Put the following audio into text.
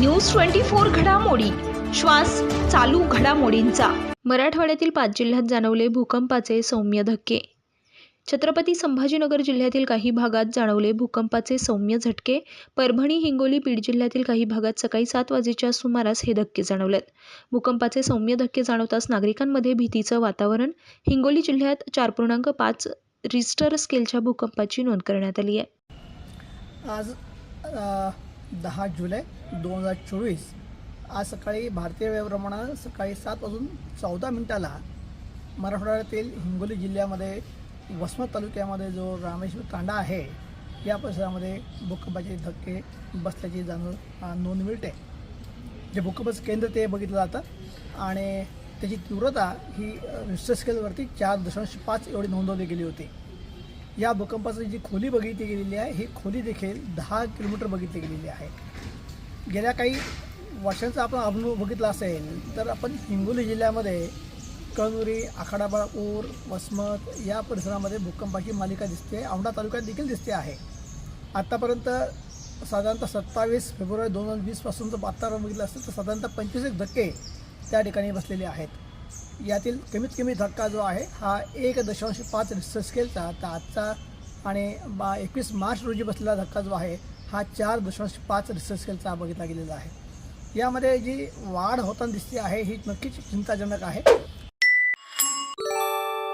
News 24 घडामोडी श्वास चालू घडामोडींचा। मराठवाड्यातील 5 जिल्ह्यात जाणवले भूकंपाचे सौम्य धक्के। छत्रपती संभाजीनगर जिल्ह्यातील काही भागात जाणवले भूकंपाचे सौम्य झटके। परभणी, हिंगोली, बीड जिल्ह्यातील काही भागात सकाळी 7 वाजेच्या सुमारास हे धक्के जाणवलेत। भूकंपाचे सौम्य धक्के जाणवताच नागरिकांमध्ये भीतीचं वातावरण। हिंगोली जिल्ह्यात 4.5 रिश्टर स्केलच्या भूकंपाची नोंद करण्यात आली आहे। आज 10 जुलै 2024 आज सकाळी भारतीय वेळेप्रमाणे सकाळी 7:14 मराठवाड्यातील हिंगोली जिल्ह्यामध्ये वसमत तालुक्यामध्ये जो रामेश्वर तांडा आहे या परिसरामध्ये भूकंपाचे धक्के बसल्याची नोंद मिळते। जे भूकंपाचं केंद्र ते बघितलं जातं आणि त्याची तीव्रता ही रिश्टर स्केलवरती 4.5 एवढी नोंदवली गेली होती। या भूकंपाची जी खोली बघितली गेलेली आहे ही खोली देखील 10 किलोमीटर बघितली गेलेली आहे। गेल्या काही वर्षांचा आपण अनुभव बघितला असेल तर आपण हिंगोली जिल्ह्यामध्ये कळमुरी, आखाडापूर, वसमत या परिसरामध्ये भूकंपाची मालिका दिसते। औंढा तालुक्यात देखील दिसते आहे। आत्तापर्यंत साधारणतः 27 फेब्रुवारी 2020 पासूनचं वातावरण बघितलं असेल तर साधारणतः 25 धक्के त्या ठिकाणी बसलेले आहेत। यातील कमीत कमी धक्का जो आहे हा 1.5 रिश्टर स्केलचा, तर आजचा आणि 21 मार्च रोजी बसलेला धक्का जो आहे हा 4.5 रिश्टर स्केलचा बघितला गेलेला आहे। यामध्ये जी वाढ होताना दिसते आहे ही नक्कीच चिंताजनक आहे।